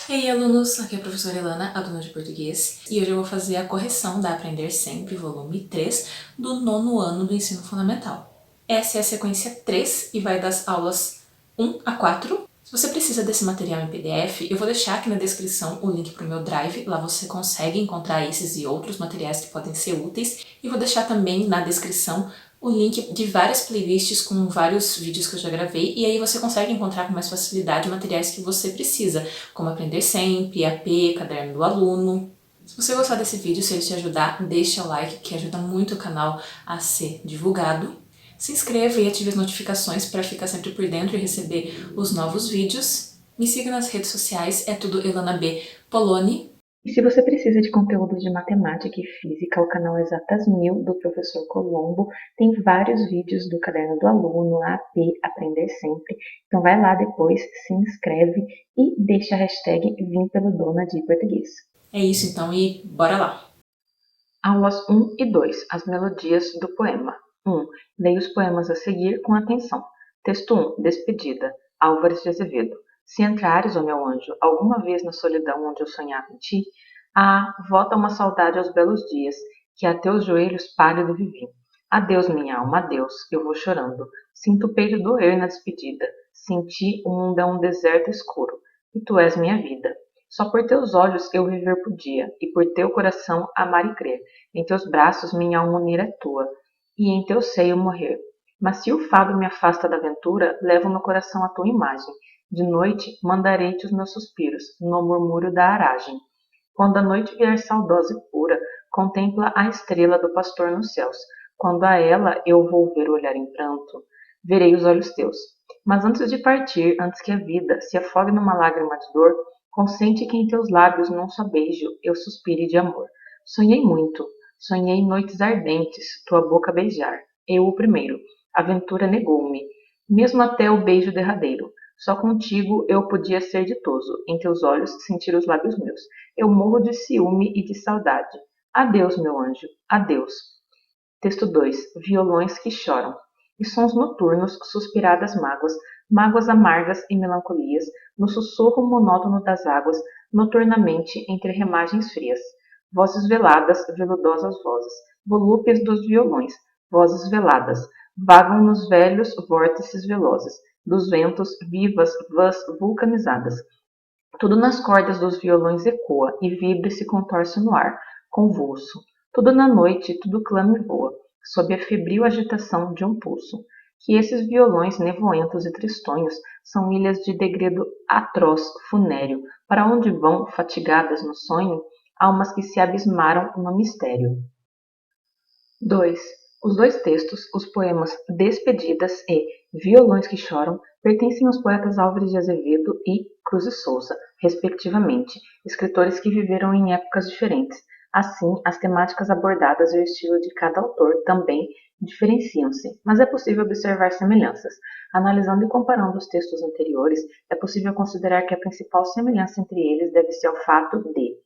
E aí, alunos, aqui é a professora Elana, aluna de português, e hoje eu vou fazer a correção da Aprender Sempre, volume 3, do nono ano do ensino fundamental. Essa é a sequência 3 e vai das aulas 1 a 4. Se você precisa desse material em PDF, eu vou deixar aqui na descrição o link para o meu Drive, lá você consegue encontrar esses e outros materiais que podem ser úteis, e vou deixar também na descrição o link de várias playlists com vários vídeos que eu já gravei, e aí você consegue encontrar com mais facilidade materiais que você precisa, como Aprender Sempre, AP, Caderno do Aluno. Se você gostar desse vídeo, se ele te ajudar, deixa o like, que ajuda muito o canal a ser divulgado. Se inscreva e ative as notificações para ficar sempre por dentro e receber os novos vídeos. Me siga nas redes sociais, é tudo Elana B. Poloni. E se você precisa de conteúdos de matemática e física, o canal Exatas 1000 do professor Colombo tem vários vídeos do Caderno do Aluno, AP, Aprender Sempre. Então vai lá depois, se inscreve e deixa a hashtag Vim pelo Dona de Português. É isso então e bora lá! Aulas 1 e 2, as melodias do poema. 1. Leia os poemas a seguir com atenção. Texto 1, Despedida, Álvares de Azevedo. Se entrares, ó meu anjo, alguma vez na solidão onde eu sonhava em ti, volta uma saudade aos belos dias, que a teus joelhos pálido vivi. Adeus, minha alma, adeus, eu vou chorando. Sinto o peito doer na despedida. Sem ti o mundo é um deserto escuro, e tu és minha vida. Só por teus olhos eu viver podia, e por teu coração amar e crer. Em teus braços minha alma unir é tua, e em teu seio morrer. Mas se o fado me afasta da aventura, levo no coração a tua imagem. De noite mandarei-te os meus suspiros, no murmúrio da aragem. Quando a noite vier saudosa e pura, contempla a estrela do pastor nos céus. Quando a ela eu volver o olhar em pranto, verei os olhos teus. Mas antes de partir, antes que a vida se afogue numa lágrima de dor, consente que em teus lábios, num só beijo, eu suspire de amor. Sonhei muito, sonhei noites ardentes, tua boca beijar. Eu o primeiro. A aventura negou-me, mesmo até o beijo derradeiro. Só contigo eu podia ser ditoso, em teus olhos sentir os lábios meus. Eu morro de ciúme e de saudade. Adeus, meu anjo, adeus. Texto 2. Violões que choram. E sons noturnos, suspiradas mágoas, mágoas amargas e melancolias, no sussurro monótono das águas, noturnamente entre remagens frias. Vozes veladas, veludosas vozes, volúpias dos violões, vozes veladas, vagam nos velhos vórtices velozes, dos ventos, vivas vãs vulcanizadas. Tudo nas cordas dos violões ecoa, e vibra e se contorce no ar, convulso. Tudo na noite, tudo clama e voa, sob a febril agitação de um pulso. Que esses violões nevoentos e tristonhos são ilhas de degredo atroz, funéreo, para onde vão, fatigadas no sonho, almas que se abismaram no mistério. 2. Os dois textos, os poemas Despedidas e Violões que Choram, pertencem aos poetas Álvares de Azevedo e Cruz de Souza, respectivamente, escritores que viveram em épocas diferentes. Assim, as temáticas abordadas e o estilo de cada autor também diferenciam-se, mas é possível observar semelhanças. Analisando e comparando os textos anteriores, é possível considerar que a principal semelhança entre eles deve ser ao fato de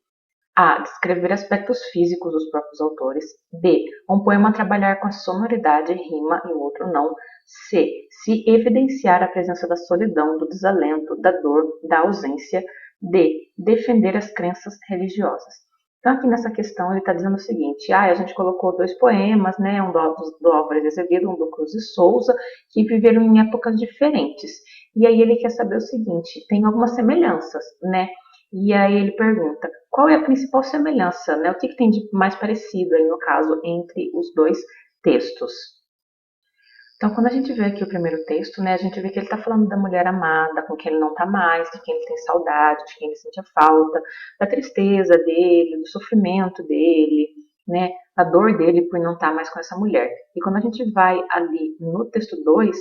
a. Descrever aspectos físicos dos próprios autores. B. Um poema trabalhar com a sonoridade, rima e o outro não. C. Se evidenciar a presença da solidão, do desalento, da dor, da ausência. D. Defender as crenças religiosas. Então, aqui nessa questão, ele está dizendo o seguinte: a gente colocou dois poemas, né, um do Álvares de Azevedo, um do Cruz de Souza, que viveram em épocas diferentes. E aí ele quer saber o seguinte: tem algumas semelhanças, né? E aí ele pergunta, qual é a principal semelhança, né? O que tem de mais parecido aí, no caso, entre os dois textos? Então, quando a gente vê aqui o primeiro texto, né, a gente vê que ele está falando da mulher amada, com quem ele não está mais, de quem ele tem saudade, de quem ele sente a falta, da tristeza dele, do sofrimento dele, né, da dor dele por não estar mais com essa mulher. E quando a gente vai ali no texto 2,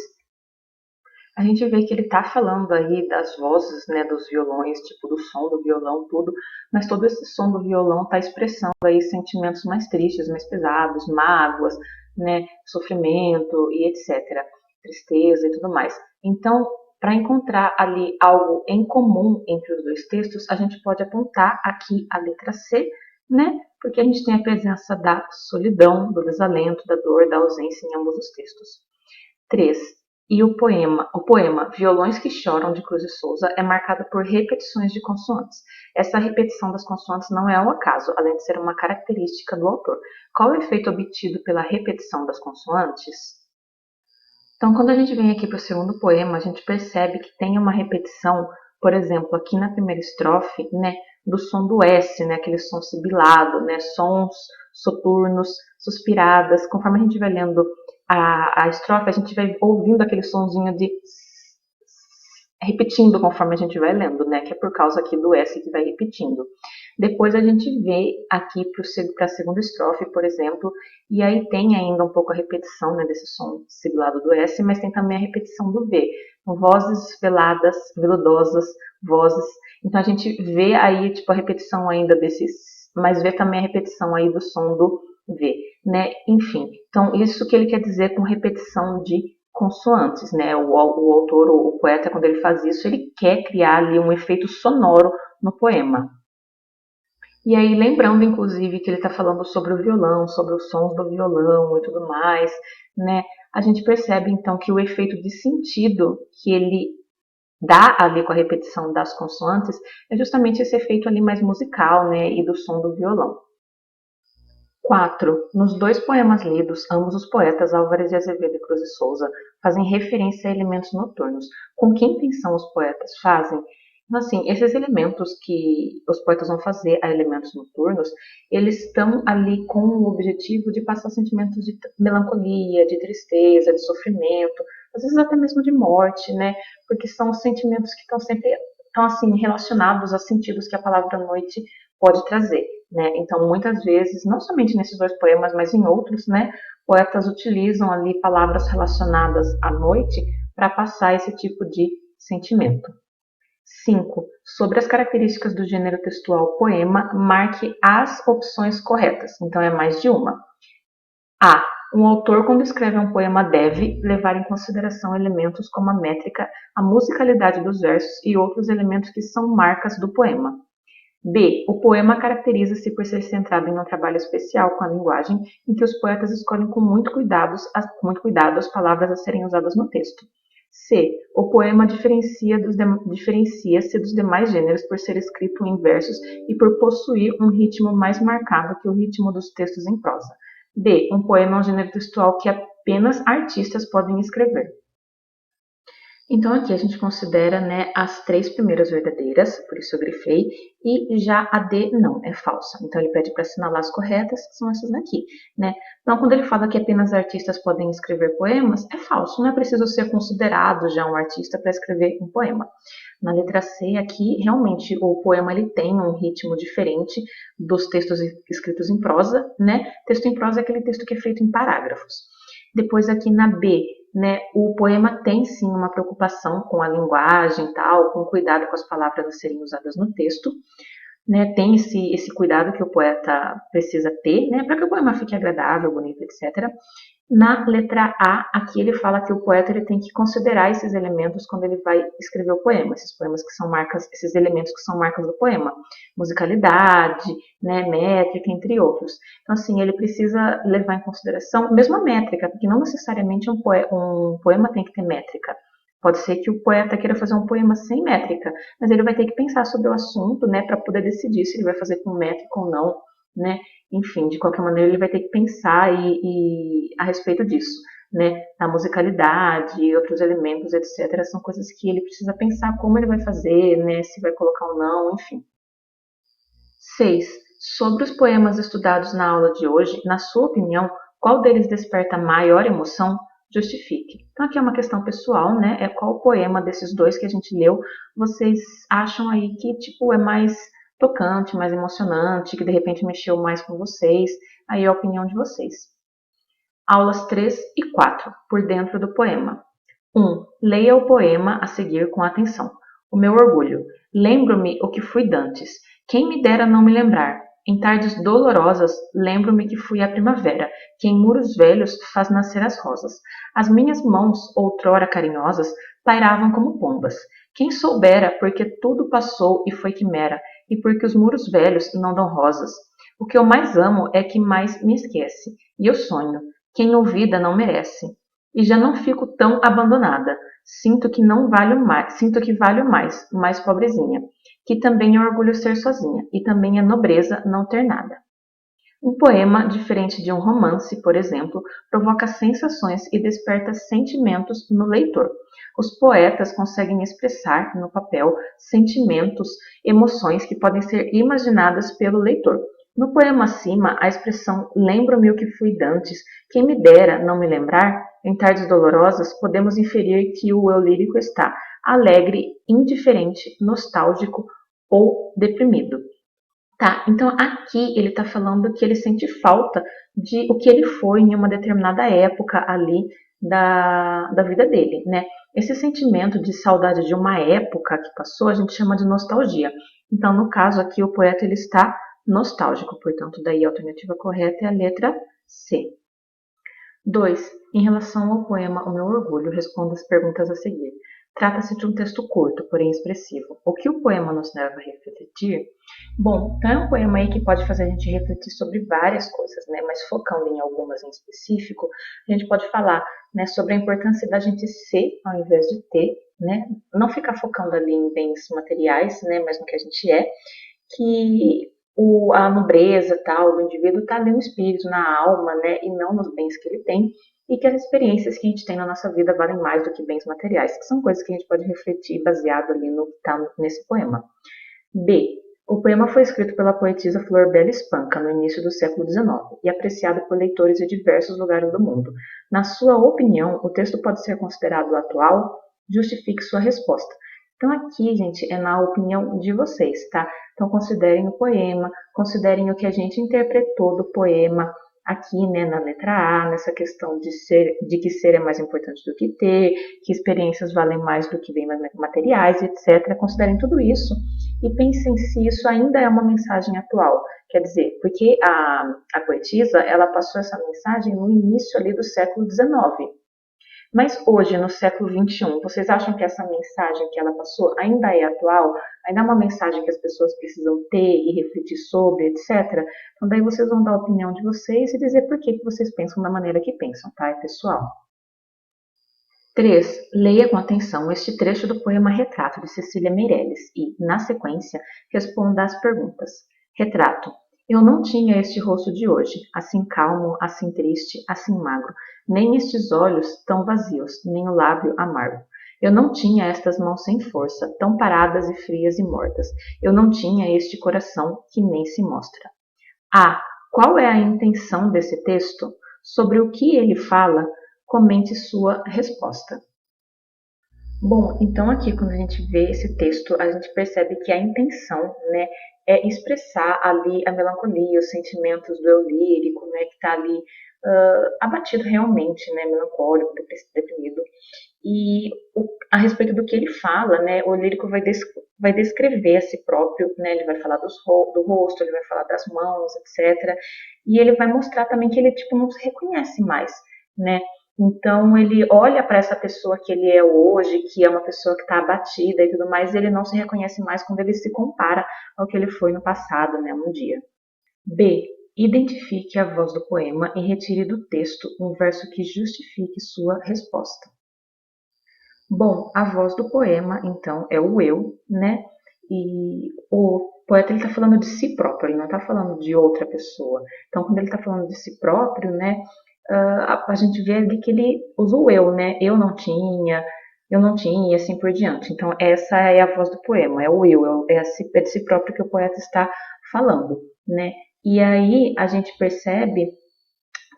a gente vê que ele está falando aí das vozes, né, dos violões, tipo do som do violão, tudo, mas todo esse som do violão está expressando aí sentimentos mais tristes, mais pesados, mágoas, né, sofrimento e etc, tristeza e tudo mais. Então, para encontrar ali algo em comum entre os dois textos, a gente pode apontar aqui a letra C, né, porque a gente tem a presença da solidão, do desalento, da dor, da ausência em ambos os textos. 3. E o poema Violões que Choram, de Cruz e Souza, é marcado por repetições de consoantes. Essa repetição das consoantes não é ao acaso, além de ser uma característica do autor. Qual é o efeito obtido pela repetição das consoantes? Então, quando a gente vem aqui para o segundo poema, a gente percebe que tem uma repetição, por exemplo, aqui na primeira estrofe, né, do som do S, né, aquele som sibilado, né, sons soturnos, suspiradas. Conforme a gente vai lendo a estrofe, a gente vai ouvindo aquele sonzinho de repetindo conforme a gente vai lendo, né, que é por causa aqui do S que vai repetindo. Depois a gente vê aqui para a segunda estrofe, por exemplo, e aí tem ainda um pouco a repetição, né, desse som sibilado do S, mas tem também a repetição do V. Então, vozes veladas, veludosas, vozes. Então a gente vê aí tipo a repetição ainda desses, mas vê também a repetição aí do som do V, né? Enfim, então isso que ele quer dizer com repetição de consoantes, né? O autor, o poeta, quando ele faz isso, ele quer criar ali um efeito sonoro no poema. E aí, lembrando, inclusive, que ele está falando sobre o violão, sobre os sons do violão e tudo mais, né? A gente percebe, então, que o efeito de sentido que ele dá ali com a repetição das consoantes é justamente esse efeito ali mais musical, né? E do som do violão. 4. Nos dois poemas lidos, ambos os poetas Álvares de Azevedo e Cruz e Souza fazem referência a elementos noturnos. Com que intenção os poetas fazem? Então, assim, esses elementos que os poetas vão fazer a elementos noturnos, eles estão ali com o objetivo de passar sentimentos de melancolia, de tristeza, de sofrimento, às vezes até mesmo de morte, né? Porque são sentimentos que estão assim relacionados a sentidos que a palavra noite pode trazer. Né? Então, muitas vezes, não somente nesses dois poemas, mas em outros, né, poetas utilizam ali palavras relacionadas à noite para passar esse tipo de sentimento. 5. Sobre as características do gênero textual poema, marque as opções corretas. Então, é mais de uma. A. Um autor, quando escreve um poema, deve levar em consideração elementos como a métrica, a musicalidade dos versos e outros elementos que são marcas do poema. B. O poema caracteriza-se por ser centrado em um trabalho especial com a linguagem, em que os poetas escolhem com muito cuidado as palavras a serem usadas no texto. C. O poema diferencia-se dos demais gêneros por ser escrito em versos e por possuir um ritmo mais marcado que o ritmo dos textos em prosa. D. Um poema é um gênero textual que apenas artistas podem escrever. Então aqui a gente considera, né, as três primeiras verdadeiras, por isso eu grifei, e já a D não, é falsa. Então ele pede para assinalar as corretas, que são essas daqui, né? Então quando ele fala que apenas artistas podem escrever poemas, é falso, não é preciso ser considerado já um artista para escrever um poema. Na letra C aqui, realmente o poema ele tem um ritmo diferente dos textos escritos em prosa, né? Texto em prosa é aquele texto que é feito em parágrafos. Depois aqui na B, né, o poema tem sim uma preocupação com a linguagem e tal, com cuidado com as palavras a serem usadas no texto, né, tem esse cuidado que o poeta precisa ter, né, para que o poema fique agradável, bonito, etc. Na letra A, aqui ele fala que o poeta ele tem que considerar esses elementos quando ele vai escrever o poema, esses poemas que são marcas, esses elementos que são marcas do poema, musicalidade, né, métrica, entre outros. Então, assim, ele precisa levar em consideração mesmo a métrica, porque não necessariamente um poema tem que ter métrica. Pode ser que o poeta queira fazer um poema sem métrica, mas ele vai ter que pensar sobre o assunto, né, para poder decidir se ele vai fazer com métrica ou não, né? Enfim, de qualquer maneira, ele vai ter que pensar a respeito disso, né? A musicalidade, outros elementos, etc. São coisas que ele precisa pensar como ele vai fazer, né? Se vai colocar ou não, enfim. 6. Sobre os poemas estudados na aula de hoje, na sua opinião, qual deles desperta maior emoção? Justifique. Então aqui é uma questão pessoal, né? É qual poema desses dois que a gente leu vocês acham aí que tipo é mais tocante, mais emocionante, que de repente mexeu mais com vocês? Aí é a opinião de vocês. Aulas 3 e 4, por dentro do poema. 1. Leia o poema a seguir com atenção. O meu orgulho. Lembro-me o que fui dantes. Quem me dera não me lembrar. Em tardes dolorosas, lembro-me que fui a primavera, que em muros velhos faz nascer as rosas. As minhas mãos, outrora carinhosas, pairavam como pombas. Quem soubera porque tudo passou e foi quimera, e porque os muros velhos não dão rosas. O que eu mais amo é que mais me esquece, e eu sonho. Quem ouvida não merece. E já não fico tão abandonada. Sinto que não valho mais, sinto que valho mais pobrezinha. Que também é orgulho ser sozinha, e também é nobreza não ter nada. Um poema, diferente de um romance, por exemplo, provoca sensações e desperta sentimentos no leitor. Os poetas conseguem expressar no papel sentimentos, emoções que podem ser imaginadas pelo leitor. No poema acima, a expressão lembro-me o que fui dantes, quem me dera não me lembrar, em tardes dolorosas, podemos inferir que o eu lírico está alegre, indiferente, nostálgico ou deprimido. Tá, então aqui ele está falando que ele sente falta de o que ele foi em uma determinada época ali da vida dele, né? Esse sentimento de saudade de uma época que passou, a gente chama de nostalgia. Então, no caso aqui, o poeta ele está nostálgico, portanto, daí a alternativa correta é a letra C. 2. Em relação ao poema O Meu Orgulho, responda as perguntas a seguir. Trata-se de um texto curto, porém expressivo. O que o poema nos leva a refletir? Bom, então é um poema aí que pode fazer a gente refletir sobre várias coisas, né? Mas focando em algumas em específico, a gente pode falar, né, sobre a importância da gente ser ao invés de ter, né? Não ficar focando ali em bens materiais, né, mas no que a gente é, que a nobreza tal do indivíduo está ali no espírito, na alma, né, e não nos bens que ele tem, e que as experiências que a gente tem na nossa vida valem mais do que bens materiais, que são coisas que a gente pode refletir baseado ali no que está nesse poema. B. O poema foi escrito pela poetisa Flor Bela Espanca no início do século XIX e apreciado por leitores de diversos lugares do mundo. Na sua opinião, o texto pode ser considerado atual? Justifique sua resposta. Então aqui, gente, é na opinião de vocês, tá? Então considerem o poema, considerem o que a gente interpretou do poema aqui, né, na letra A, nessa questão de que ser é mais importante do que ter, que experiências valem mais do que bens materiais, etc. Considerem tudo isso e pensem se isso ainda é uma mensagem atual. Quer dizer, porque a poetisa, ela passou essa mensagem no início ali do século XIX. Mas hoje, no século XXI, vocês acham que essa mensagem que ela passou ainda é atual? Ainda é uma mensagem que as pessoas precisam ter e refletir sobre, etc? Então daí vocês vão dar a opinião de vocês e dizer por que vocês pensam da maneira que pensam, tá? É pessoal. 3. Leia com atenção este trecho do poema Retrato, de Cecília Meirelles, e, na sequência, responda às perguntas. Retrato. Eu não tinha este rosto de hoje, assim calmo, assim triste, assim magro, nem estes olhos tão vazios, nem o lábio amargo. Eu não tinha estas mãos sem força, tão paradas e frias e mortas. Eu não tinha este coração que nem se mostra. A. Qual é a intenção desse texto? Sobre o que ele fala? Comente sua resposta. Bom, então aqui quando a gente vê esse texto, a gente percebe que a intenção, né, é expressar ali a melancolia, os sentimentos do eu lírico, né, que está ali abatido realmente, né, melancólico, deprimido. E a respeito do que ele fala, né, o lírico vai descrever a si próprio, né, ele vai falar do rosto, ele vai falar das mãos, etc. E ele vai mostrar também que ele tipo não se reconhece mais, né? Então ele olha para essa pessoa que ele é hoje, que é uma pessoa que está abatida e tudo mais, e ele não se reconhece mais quando ele se compara ao que ele foi no passado, né, um dia. B. Identifique a voz do poema e retire do texto um verso que justifique sua resposta. Bom, a voz do poema, então, é o eu, né? E o poeta está falando de si próprio, ele não está falando de outra pessoa. Então, quando ele está falando de si próprio, né, a gente vê ali que ele usa o eu, né? Eu não tinha, e assim por diante. Então, essa é a voz do poema, é o eu, é de si próprio que o poeta está falando, né? E aí a gente percebe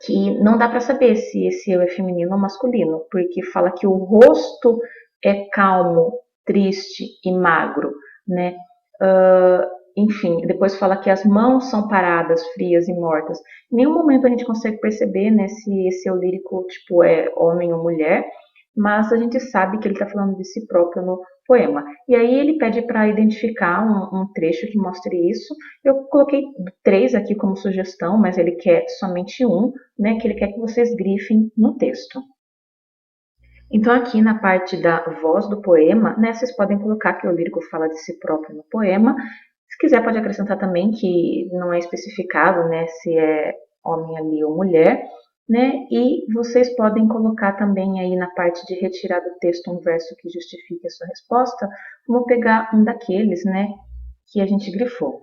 que não dá para saber se esse eu é feminino ou masculino, porque fala que o rosto é calmo, triste e magro, né? Enfim, depois fala que as mãos são paradas, frias e mortas. Em nenhum momento a gente consegue perceber, né, se esse eu lírico tipo é homem ou mulher, mas a gente sabe que ele está falando de si próprio no poema. E aí ele pede para identificar um trecho que mostre isso. Eu coloquei 3 aqui como sugestão, mas ele quer somente um, né, que ele quer que vocês grifem no texto. Então aqui na parte da voz do poema, né, vocês podem colocar que o lírico fala de si próprio no poema. Se quiser pode acrescentar também que não é especificado, né, se é homem ali ou mulher. né? E vocês podem colocar também aí na parte de retirar do texto um verso que justifique a sua resposta, vamos pegar um daqueles, né, que a gente grifou.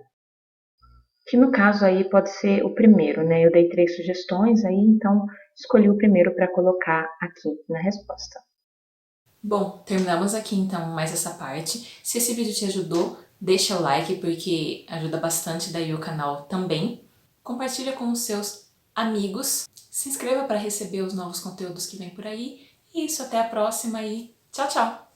Que no caso aí pode ser o primeiro, né? Eu dei 3 sugestões aí, então escolhi o primeiro para colocar aqui na resposta. Bom, terminamos aqui então mais essa parte. Se esse vídeo te ajudou, deixa o like porque ajuda bastante daí o canal também. Compartilha com os seus amigos. Se inscreva para receber os novos conteúdos que vem por aí. E isso, até a próxima e tchau, tchau!